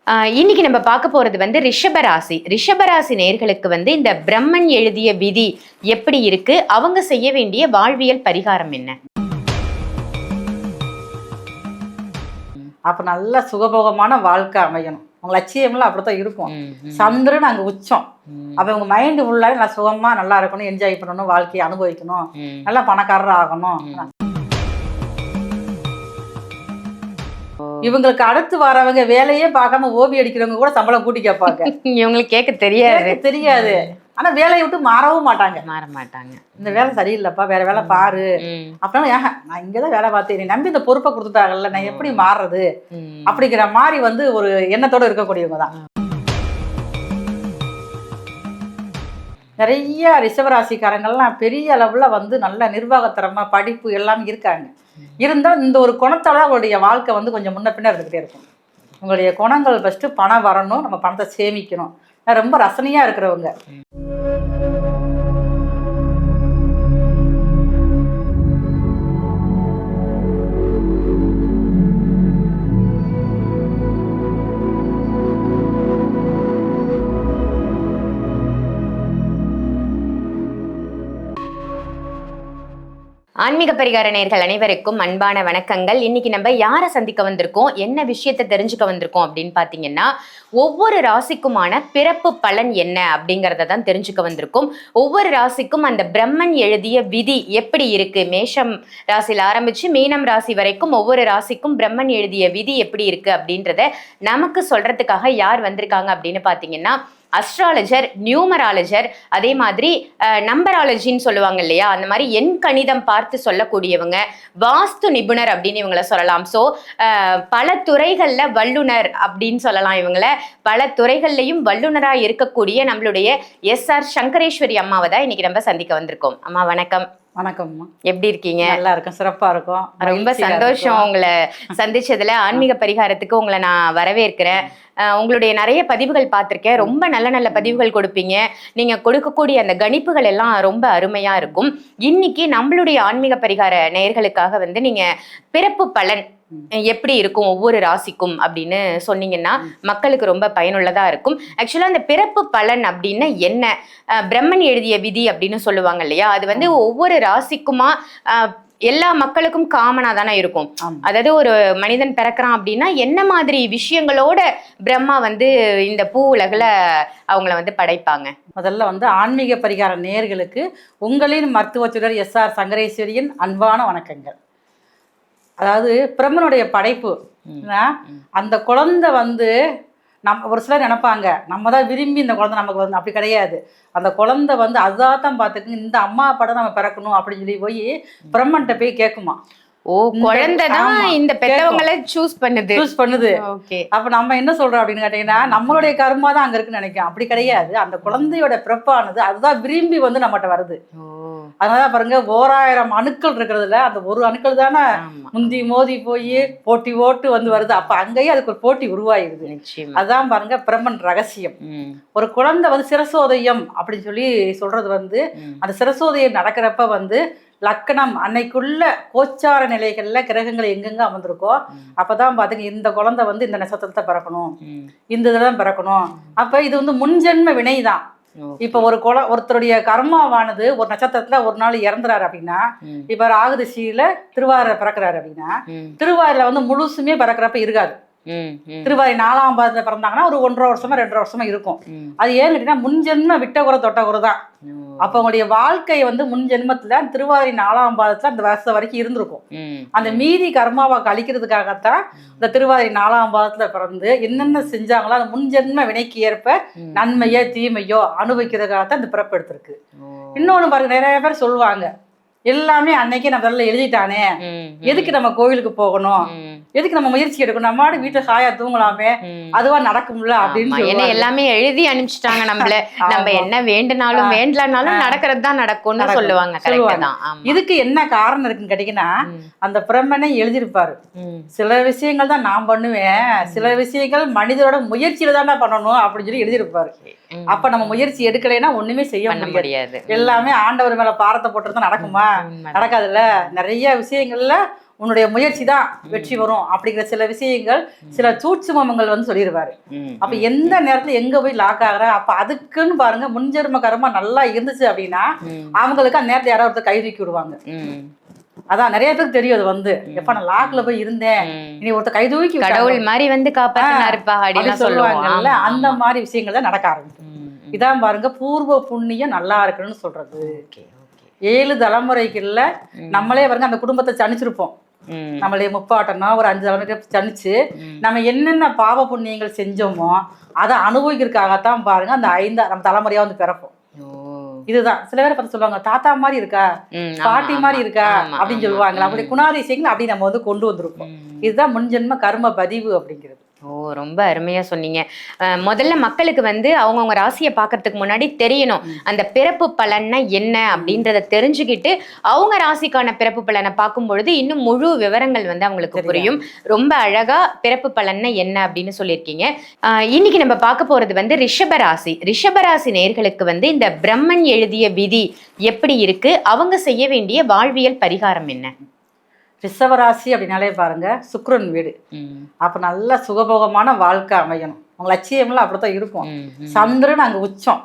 இன்னைக்கு நம்ம பார்க்க போறது வந்து ரிஷபராசி. ரிஷபராசி நேர்களுக்கு வந்து இந்த பிரம்மன் எழுதிய விதி எப்படி இருக்கு, அவங்க செய்ய வேண்டிய வாழ்வியல் பரிகாரம் என்ன? அப்ப நல்ல சுகபோகமான வாழ்க்கை அமையணும். உங்க லட்சியம்லாம் அப்படித்தான் இருக்கும். சந்திரன் அங்க உச்சம். அப்ப உங்க மைண்ட் ஃபுல்லாவே நல்லா சுகமா நல்லா இருக்கணும், என்ஜாய் பண்ணணும், வாழ்க்கையை அனுபவிக்கணும், நல்லா பணக்காரர் ஆகணும். இவங்களுக்கு அடுத்து வரவங்க வேலையே பார்க்காம ஓபி அடிக்கிறவங்க கூட சம்பளம் கூட்டி கேட்பாங்க. இவங்களுக்கு கேட்க தெரியாது. ஆனா வேலையை விட்டு மாறவும் மாட்டாங்க. இந்த வேலை சரியில்லைப்பா, வேற வேலை பாரு அப்படின்னா, நான் இங்கதான் வேலை பார்த்தேன், நீ நம்பி இந்த பொறுப்பை கொடுத்துட்டாங்கல்ல, நான் எப்படி மாறுறது அப்படிங்கிற மாதிரி வந்து ஒரு எண்ணத்தோட இருக்கக்கூடியவங்க தான் நிறைய ரிஷபராசிக்காரங்கள்லாம். பெரிய அளவுல வந்து நல்ல நிர்வாகத்திறமா படிப்பு எல்லாம் இருக்காங்க. இருந்தால் இந்த ஒரு குணத்தால அவங்களுடைய வாழ்க்கை வந்து கொஞ்சம் முன்ன பின்ன இருந்துகிட்டே இருக்கும். உங்களுடைய குணங்கள் ஃபஸ்ட்டு பணம் வரணும், நம்ம பணத்தை சேமிக்கணும். ரொம்ப ரசனையாக இருக்கிறவங்க. ஆன்மீக பரிகார நேயர்கள் அனைவருக்கும் அன்பான வணக்கங்கள். இன்னைக்கு நம்ம யாரை சந்திக்க வந்திருக்கோம், என்ன விஷயத்தை தெரிஞ்சுக்க வந்திருக்கோம் அப்படின்னு பாத்தீங்கன்னா, ஒவ்வொரு ராசிக்குமான பிறப்பு பலன் என்ன அப்படிங்கிறத தான் தெரிஞ்சுக்க வந்திருக்கோம். ஒவ்வொரு ராசிக்கும் அந்த பிரம்மன் எழுதிய விதி எப்படி இருக்கு, மேஷம் ராசியில் ஆரம்பிச்சு மீனம் ராசி வரைக்கும் ஒவ்வொரு ராசிக்கும் பிரம்மன் எழுதிய விதி எப்படி இருக்கு அப்படின்றத நமக்கு சொல்றதுக்காக யார் வந்திருக்காங்க அப்படின்னு பாத்தீங்கன்னா, அஸ்ட்ராலஜர், நியூமராலஜர், அதே மாதிரி நம்பராலஜின்னு சொல்லுவாங்க இல்லையா, அந்த மாதிரி எண் கணிதம் பார்த்து சொல்லக்கூடியவங்க, வாஸ்து நிபுணர் அப்படின்னு இவங்களை சொல்லலாம். ஸோ பல துறைகள்ல வல்லுனர் அப்படின்னு சொல்லலாம் இவங்கள. பல துறைகள்லையும் வல்லுனராக இருக்கக்கூடிய நம்மளுடைய எஸ்ஆர் சங்கரேஸ்வரி அம்மாவை தான் இன்னைக்கு நம்ம சந்திக்க வந்திருக்கோம். அம்மா வணக்கம். வணக்கம்மா, எப்படி இருக்கீங்க? நல்லா இருக்கும், சிறப்பா இருக்கும். ரொம்ப சந்தோஷம் உங்களை சந்திச்சதுல. ஆன்மீக பரிகாரத்துக்கு உங்களை நான் வரவேற்கிறேன். உங்களுடைய நிறைய பதிவுகள் பார்த்துருக்கேன். ரொம்ப நல்ல நல்ல பதிவுகள் கொடுப்பீங்க. நீங்க கொடுக்கக்கூடிய அந்த கணிப்புகள் எல்லாம் ரொம்ப அருமையா இருக்கும். இன்னைக்கு நம்மளுடைய ஆன்மீக பரிகார நேயர்களுக்காக வந்து நீங்க பிறப்பு பலன் எப்படி இருக்கும் ஒவ்வொரு ராசிக்கும் அப்படின்னு சொன்னீங்கன்னா மக்களுக்கு ரொம்ப பயனுள்ளதா இருக்கும். ஆக்சுவலா அந்த பிறப்பு பலன் அப்படின்னு என்ன, பிரம்மன் எழுதிய விதி அப்படின்னு சொல்லுவாங்க இல்லையா, அது வந்து ஒவ்வொரு ராசிக்குமா எல்லா மக்களுக்கும் காமனா தானே இருக்கும். அதாவது ஒரு மனிதன் பிறக்கிறான் அப்படின்னா என்ன மாதிரி விஷயங்களோட பிரம்மா வந்து இந்த பூ உலகுல அவங்கள வந்து படைப்பாங்க? முதல்ல வந்து ஆன்மீக பரிகார நேயர்களுக்கு உங்களின் மருத்துவச்சுடர் எஸ்ஆர் சங்கரேஸ்வரியின் அன்பான வணக்கங்கள். அதாவது பிரம்மனுடைய படைப்பு, அந்த குழந்தை வந்து ஒரு சிலர் நினைப்பாங்க நம்ம தான் விரும்பி இந்த குழந்தை நமக்கு வந்து, அப்படி கிடையாது. அந்த குழந்தை வந்து அதான் பார்த்துக்கு இந்த அம்மா படம் நம்ம பிறக்கணும் அப்படின்னு சொல்லி போய் பிரம்மன்ட்ட போய் கேட்குமா. ஓ, குழந்தைதான் இந்த பெத்தவங்களை சூஸ் பண்ணுது. அப்ப நம்ம என்ன சொல்றோம் அப்படின்னு கேட்டீங்கன்னா, நம்மளுடைய கர்மா தான் அங்க இருக்குன்னு நினைக்கிறோம். அப்படி கிடையாது. அந்த குழந்தையோட பிறப்பானது அதுதான் விரும்பி வந்து நம்மகிட்ட வருது. அதனாலதான் பாருங்க, 1000 அணுக்கள் இருக்கிறதுல அந்த ஒரு அணுக்கள் தானே முந்தி மோதி போய் போட்டி ஓட்டு வந்து வருது. அப்ப அங்கேயே அதுக்கு ஒரு போட்டி உருவாயிருது. அதான் பாருங்க பிரம்மன் ரகசியம். ஒரு குழந்தை வந்து சிரசோதயம் அப்படின்னு சொல்லி சொல்றது வந்து, அந்த சிரசோதயம் நடக்கிறப்ப வந்து லக்கணம் அன்னைக்குள்ள கோச்சார நிலைகள்ல கிரகங்கள் எங்கெங்க அமர்ந்திருக்கோ அப்பதான் பாத்துங்க இந்த குழந்தை வந்து இந்த நட்சத்திரத்தை பிறக்கணும், இந்த இதெல்லாம் பிறக்கணும். அப்ப இது வந்து முன்ஜென்ம வினைதான். இப்ப ஒருத்தருடைய கர்மாவானது ஒரு நட்சத்திரத்துல ஒரு நாள் இறந்துறாரு அப்படின்னா, இப்ப ராகுதிசையில திருவாரூர் பிறக்கிறாரு அப்படின்னா, திருவாரூர்ல வந்து முழுசுமே பிறக்கிறப்ப இருக்காது. திருவாரி 4ஆம் பாதத்துல பிறந்தாங்கன்னா ஒரு 1.5 வருஷமா 2.5 வருஷமா இருக்கும். அது ஏன்னு கேட்டீங்கன்னா முன்ஜென்ம விட்டகுறை தொட்டகுறை தான். அப்ப அவங்களுடைய வாழ்க்கை வந்து முன் ஜென்மத்துல திருவாரி 4ஆம் பாதத்துல அந்த வருஷம் வரைக்கும் இருந்திருக்கும். அந்த மீதி கர்மாவை கழிக்கிறதுக்காகத்தான் இந்த திருவாரி 4ஆம் பாதத்துல பிறந்து என்னென்ன செஞ்சாங்களோ அந்த முன்ஜென்ம வினைக்கு ஏற்ப நன்மையோ தீமையோ அனுபவிக்கிறதுக்காகத்தான் இந்த பிறப்பு எடுத்திருக்கு. இன்னொன்னு பாருங்க, நிறைய பேர் சொல்லுவாங்க எல்லாமே அன்னைக்கே நம்ம அதெல்லாம் எழுதிட்டானே, எதுக்கு நம்ம கோவிலுக்கு போகணும், எதுக்கு நம்ம முயற்சி எடுக்கணும், நம்ம வீட்டுல சாயா தூங்கலாமே, அதுவா நடக்கும்ல அப்படின்னு எல்லாமே எழுதி அனுப்பிச்சிட்டாங்க நம்மள. நம்ம என்ன வேண்டுனாலும் வேண்டலனாலும் நடக்கிறது தான் நடக்கும்னு சொல்லுவாங்க. இதுக்கு என்ன காரணம் இருக்குன்னு கேட்டீங்கன்னா, அந்த பிரம்மனை எழுதியிருப்பாரு. சில விஷயங்கள் தான் நான் பண்ணுவேன், சில விஷயங்கள் மனிதரோட முயற்சியில தான் பண்ணணும் அப்படின்னு சொல்லி எழுதியிருப்பாரு. அப்ப நம்ம முயற்சி எடுக்கலைன்னா ஒண்ணுமே செய்ய முடியாது. எல்லாமே ஆண்டவர் மேல பாரத்தை போட்டுருந்தா நடக்குமா? நடக்காதுல்ல. நிறைய விஷயங்கள்ல உன்னுடைய முயற்சி தான் வெற்றி வரும் அப்படிங்கிற சில விஷயங்கள் சில சூட்சுமங்கள் வந்து சொல்லிடுவாரு. அப்ப எந்த நேரத்துல எங்க போய் லாக் ஆகுற அப்ப அதுக்குன்னு பாருங்க முன்ஜென்ம கர்மா நல்லா இருந்துச்சு அப்படின்னா அவங்களுக்கு அந்த நேரத்தை யாராவது ஒருத்தர் கை தூக்கி விடுவாங்க. அதான் நிறைய பேருக்கு தெரியும். அது வந்து எப்ப நான் லாக்ல போய் இருந்தேன் இனி ஒருத்தர் கை தூக்கி கடவுள் மாதிரி வந்து காப்பாத்தினாருப்பா அப்படின்னு சொல்லுவாங்கல்ல, அந்த மாதிரி விஷயங்கள் தான் நடக்க ஆரம்பிக்கும். இதான் பாருங்க பூர்வ புண்ணியம் நல்லா இருக்குன்னு சொல்றது. 7 தலைமுறைக்குள்ள நம்மளே பாருங்க அந்த குடும்பத்தை சனிச்சிருப்போம். நம்மளுடைய முப்பாட்டம்னா ஒரு 5 தலைமுறை சனிச்சு நம்ம என்னென்ன பாவ புண்ணியங்கள் செஞ்சோமோ அதை அனுபவிக்கிறதுக்காகத்தான் பாருங்க அந்த 5 நம்ம தலைமுறையா வந்து பிறப்போம். இதுதான் சில பேரை பார்த்து சொல்லுவாங்க தாத்தா மாதிரி இருக்கா, பாட்டி மாதிரி இருக்கா அப்படின்னு சொல்லுவாங்க. அப்படி குணாதிசயங்கள் அப்படி நம்ம வந்து கொண்டு வந்திருப்போம். இதுதான் முன்ஜென்ம கர்ம பதிவு அப்படிங்கிறது. ஓ, ரொம்ப அருமையா சொன்னீங்க. முதல்ல மக்களுக்கு வந்து அவங்கவுங்க ராசியை பார்க்கறதுக்கு முன்னாடி தெரியணும் அந்த பிறப்பு பலன்னா என்ன அப்படின்றத தெரிஞ்சுக்கிட்டு அவங்க ராசிக்கான பிறப்பு பலனை பார்க்கும் பொழுது இன்னும் முழு விவரங்கள் வந்து அவங்களுக்கு புரியும். ரொம்ப அழகா பிறப்பு பலன்னா என்ன அப்படின்னு சொல்லியிருக்கீங்க. இன்னைக்கு நம்ம பார்க்க போறது வந்து ரிஷபராசி. ரிஷபராசி நேயர்களுக்கு வந்து இந்த பிரம்மன் எழுதிய விதி எப்படி இருக்கு, அவங்க செய்ய வேண்டிய வாழ்வியல் பரிகாரம் என்ன? ரிஷபராசி அப்படின்னாலே பாருங்க சுக்கிரன் வீடு. அப்ப நல்ல சுகபோகமான வாழ்க்கை அமையணும். உங்க லட்சியம்லாம் அப்படித்தான் இருக்கும். சந்திரன் அங்க உச்சம்.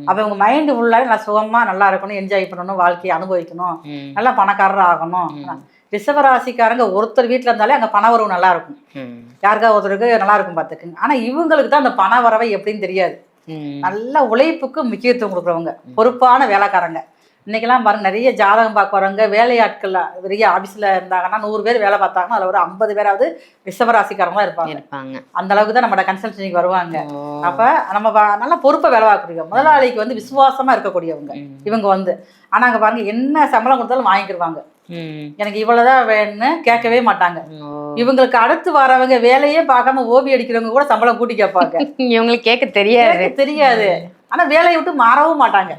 அப்ப உங்க மைண்ட் ஃபுல்லாவே நல்லா சுகமா நல்லா இருக்கணும், என்ஜாய் பண்ணணும், வாழ்க்கையை அனுபவிக்கணும், நல்லா பணக்காரர் ஆகணும். ரிஷபராசிக்காரங்க ஒருத்தர் வீட்டுல இருந்தாலே அங்க பண வரவு நல்லா இருக்கும். யாருக்கா ஒருத்தருக்கு நல்லா இருக்கும் பாத்துக்குங்க. ஆனா இவங்களுக்கு தான் அந்த பண வரவை எப்படின்னு தெரியாது. நல்ல உழைப்புக்கு முக்கியத்துவம் கொடுக்குறவங்க, பொறுப்பான வேலைக்காரங்க. இன்னைக்கெல்லாம் பாருங்க நிறைய ஜாதகம் பார்க்க வரவங்க வேலையாட்கள் பெரிய ஆபீஸ்ல இருந்தாங்கன்னா 100 பேர் வேலை பார்த்தாங்கன்னா அதுல ஒரு 50 பேராவது ரிஷபராசிக்காரங்க தான் இருப்பாங்க. அந்த அளவுக்கு தான் நம்ம கன்சல்டன்சிக்கு வருவாங்க. அப்ப நம்ம நல்லா பொறுப்பை வேலை பார்க்கக்கூடிய முதலாளிக்கு வந்து விசுவாசமா இருக்கக்கூடியவங்க இவங்க வந்து. ஆனா அங்க பாருங்க என்ன சம்பளம் கொடுத்தாலும் வாங்கிக்கிடுவாங்க. எனக்கு இவ்வளவுதான் வேணும்னு கேட்கவே மாட்டாங்க. இவங்களுக்கு அடுத்து வரவங்க வேலையே பார்க்காம ஓபி அடிக்கிறவங்க கூட சம்பளம் கூட்டி கேட்பாங்க. இவங்களுக்கு கேட்க தெரியாது. ஆனா வேலையை விட்டு மாற மாட்டாங்க.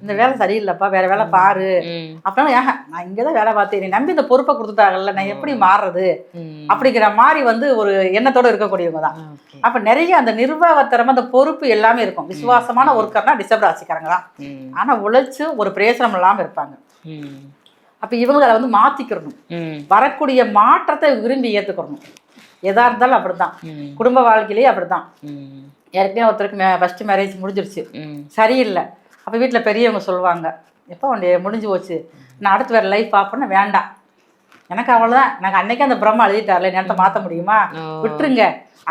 இந்த வேலை சரியில்லைப்பா, வேற வேலை பாரு அப்படின்னா நான் இங்கதான் வேலை பார்த்தேன், நம்பி இந்த பொறுப்பை கொடுத்துட்டாங்கல்ல, நான் எப்படி மாறுறது அப்படிங்கிற மாதிரி வந்து ஒரு எண்ணத்தோட இருக்கக்கூடியவங்க தான். அப்ப நிறைய அந்த நிர்வாகத்திறமை அந்த பொறுப்பு எல்லாமே இருக்கும். விசுவாசமான ஒர்க்கர்னா ரிஷப ராசிக்காரங்க தான். ஆனா உழைச்சு ஒரு பிரயோசனம் இல்லாம இருப்பாங்க. அப்ப இவங்க அதை வந்து மாத்திக்கிறணும். வரக்கூடிய மாற்றத்தை விரும்பி ஏத்துக்கணும். எதா இருந்தாலும் அப்படித்தான், குடும்ப வாழ்க்கையிலேயே அப்படித்தான். ஏற்கனவே ஒருத்தருக்கு ஃபர்ஸ்ட் மேரேஜ் முடிஞ்சிருச்சு, சரியில்லை. அப்போ வீட்டில் பெரியவங்க சொல்லுவாங்க, எப்போ உன்னைய முடிஞ்சு போச்சு, நான் அடுத்து வேறு லைஃப் பார்ப்பேன்னு. வேண்டாம், எனக்கு அவ்வளோதான், எனக்கு அன்னைக்கு அந்த பிரம்மா எழுதிட்டார்ல, நேரத்தை மாற்ற முடியுமா, விட்டுருங்க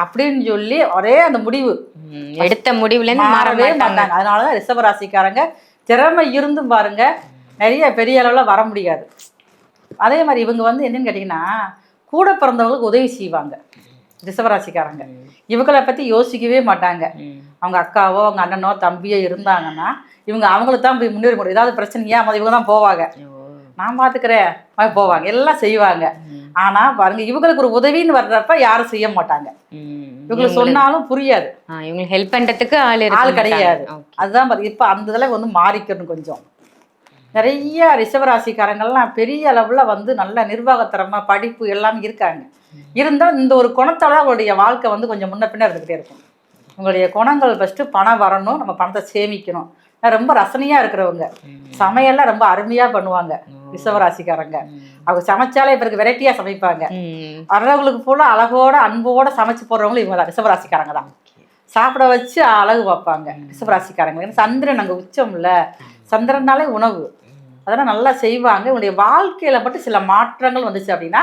அப்படின்னு சொல்லி ஒரே அந்த முடிவு எடுத்த முடிவுல மாறவே மாட்டாங்க. அதனாலதான் ரிஷபராசிக்காரங்க திறமை இருந்தும் பாருங்க நிறைய பெரிய அளவில் வர முடியாது. அதே மாதிரி இவங்க வந்து என்னன்னு கேட்டிங்கன்னா கூட பிறந்தவங்களுக்கு உதவி செய்வாங்க ரிஷபராசிக்காரங்க. இவங்களை பற்றி யோசிக்கவே மாட்டாங்க. அவங்க அக்காவோ அவங்க அண்ணனோ தம்பியோ இருந்தாங்கன்னா இவங்க அவங்களுக்கு தான் போய் முன்னேற முடியும். ஏதாவது பிரச்சனையா இவங்க தான் போவாங்க, நான் பார்த்துக்கிறேன் போவாங்க, எல்லாம் செய்வாங்க. ஆனால் பாருங்க இவங்களுக்கு ஒரு உதவின்னு வர்றப்ப யாரும் செய்ய மாட்டாங்க. இவங்களுக்கு சொன்னாலும் புரியாது, இவங்களுக்கு ஹெல்ப் பண்ணுறதுக்கு ஆள் கிடையாது. அதுதான் பாருங்க இப்போ அந்த இதில் வந்து மாறிக்கணும். கொஞ்சம் நிறைய ரிஷபராசிக்காரங்கள்லாம் பெரிய அளவில் வந்து நல்ல நிர்வாகத்திறமை படிப்பு எல்லாமே இருக்காங்க. இருந்தால் இந்த ஒரு குணத்தால் அவங்களுடைய வாழ்க்கை வந்து கொஞ்சம் முன்ன பின்ன இருந்துக்கிட்டே இருக்கும். உங்களுடைய குணங்கள் ஃபஸ்ட்டு பணம் வரணும், நம்ம பணத்தை சேமிக்கணும். ரொம்ப ரசனையாக இருக்கிறவங்க, சமையல்லாம் ரொம்ப அருமையாக பண்ணுவாங்க ரிஷபராசிக்காரங்க. அவங்க சமைச்சாலே பிறகு வெரைட்டியாக சமைப்பாங்க. வர்றவங்களுக்கு போல அழகோட அன்போட சமைச்சு போடுறவங்களும் இவங்க தான் ரிஷபராசிக்காரங்க தான். சாப்பிட வச்சு அழகு பார்ப்பாங்க ரிஷபராசிக்காரங்க. ஏன்னா சந்திரன் அங்கே உச்சம் இல்லை, சந்திரனாலே உணவு, அதெல்லாம் நல்லா செய்வாங்க. இவங்களுடைய வாழ்க்கையில மட்டும் சில மாற்றங்கள் வந்துச்சு அப்படின்னா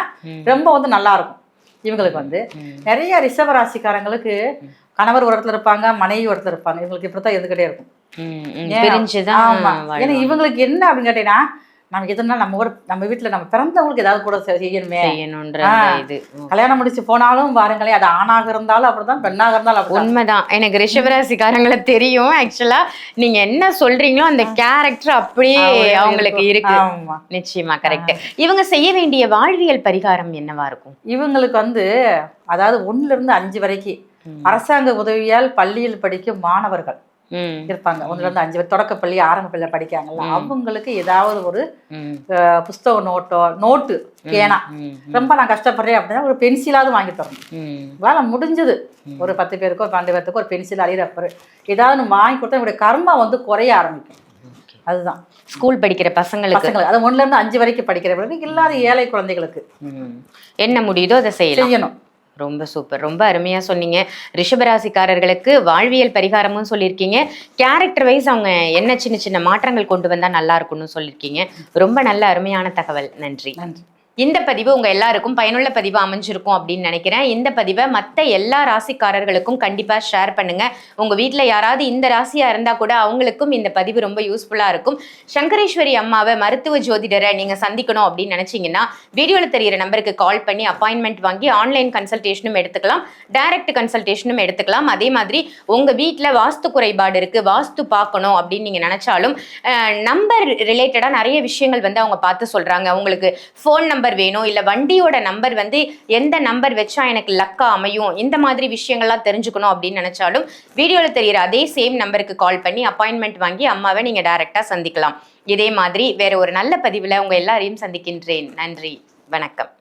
ரொம்ப வந்து நல்லா இருக்கும். இவங்களுக்கு வந்து நிறைய ரிஷபராசிக்காரங்களுக்கு கணவர் ஒரு இடத்துல இருப்பாங்க, மனைவி ஒரு இடத்துல இருப்பாங்க. இவங்களுக்கு இப்படித்தான் எதுக்கிட்டே இருக்கும். ஏன்னா இவங்களுக்கு என்ன அப்படின்னு கேட்டீங்கன்னா நமக்கு எதுனா நம்ம வீட்டுல நம்ம பிறந்தவங்களுக்கு ஏதாவது கூட செய்யணுமே. கல்யாணம் முடிச்சு போனாலும் பாருங்களேன், அது ஆணாக இருந்தாலும் அப்படிதான், பெண்ணாக இருந்தாலும் அப்படி. உண்மைதான். எனக்கு ரிஷபராசிக்காரங்களை தெரியும். ஆக்சுவலா நீங்க என்ன சொல்றீங்களோ அந்த கேரக்டர் அப்படியே அவங்களுக்கு இருக்கு. நிச்சயமா கரெக்ட். இவங்க செய்ய வேண்டிய வாழ்வியல் பரிகாரம் என்னவா இருக்கும்? இவங்களுக்கு வந்து அதாவது 1ல இருந்து 5 வரைக்கும் அரசாங்க உதவியால் பள்ளியில் படிக்கும் மாணவர்கள் இருப்பாங்க. 1ல இருந்து 5 பேர் தொடக்க பள்ளி ஆரம்ப பள்ளியில படிக்காங்கல்ல, அவங்களுக்கு ஏதாவது ஒரு புஸ்தக நோட்டு ஏன்னா ரொம்ப நான் கஷ்டப்படுறேன் அப்படின்னா ஒரு பென்சிலாவது வாங்கி தரணும். வேலை முடிஞ்சது ஒரு 10 பேருக்கோ 12 பேருக்கோ ஒரு பென்சில் அழியிறப்ப ஏதாவது வாங்கி கொடுத்தா என்னுடைய கர்மா வந்து குறைய ஆரம்பிக்கும். அதுதான் ஸ்கூல் படிக்கிற பசங்களுக்கு அது 1ல இருந்து 5 வரைக்கும் படிக்கிறவங்களுக்கு இல்லாத ஏழை குழந்தைகளுக்கு என்ன முடியுதோ அதை செய்யணும். ரொம்ப சூப்பர், ரொம்ப அருமையா சொன்னீங்க. ரிஷபராசிக்காரர்களுக்கு வாழ்வியல் பரிகாரமும் சொல்லியிருக்கீங்க, கேரக்டர் வைஸ் அவங்க என்ன சின்ன சின்ன மாற்றங்கள் கொண்டு வந்தா நல்லா இருக்கும்னு சொல்லியிருக்கீங்க. ரொம்ப நல்ல அருமையான தகவல். நன்றி. இந்த பதிவு உங்க எல்லாருக்கும் பயனுள்ள பதிவு அமைஞ்சிருக்கும் அப்படின்னு நினைக்கிறேன். இந்த பதிவை மற்ற எல்லா ராசிக்காரர்களுக்கும் கண்டிப்பா ஷேர் பண்ணுங்க. உங்க வீட்டுல யாராவது இந்த ராசியா இருந்தா கூட அவங்களுக்கும் இந்த பதிவு ரொம்ப யூஸ்ஃபுல்லா இருக்கும். சங்கரேஸ்வரி அம்மாவை மருத்துவ ஜோதிடரை நீங்க சந்திக்கணும் அப்படின்னு நினைச்சீங்கன்னா வீடியோல தெரியிற நம்பருக்கு கால் பண்ணி அப்பாயின்மெண்ட் வாங்கி ஆன்லைன் கன்சல்டேஷனும் எடுத்துக்கலாம், டைரக்ட் கன்சல்டேஷனும் எடுத்துக்கலாம். அதே மாதிரி உங்க வீட்டுல வாஸ்து குறைபாடு இருக்கு, வாஸ்து பார்க்கணும் அப்படின்னு நீங்க நினைச்சாலும் நம்பர் ரிலேட்டடா நிறைய விஷயங்கள் வந்து அவங்க பார்த்து சொல்றாங்க. உங்களுக்கு ஃபோன் நம்பர் வேணும், இல்ல வண்டியோட நம்பர் வந்து எந்த நம்பர் வச்சா எனக்கு லக்கா அமையும், இந்த மாதிரி விஷயங்கள்லாம் தெரிஞ்சுக்கணும் அப்படின்னு நினைச்சாலும் வீடியோல தெரியுற அதே சேம் நம்பருக்கு கால் பண்ணி அப்பாயின்மெண்ட் வாங்கி அம்மாவை நீங்க டைரக்டா சந்திக்கலாம். இதே மாதிரி வேற ஒரு நல்ல பதிவுல உங்க எல்லாரையும் சந்திக்கின்றேன். நன்றி, வணக்கம்.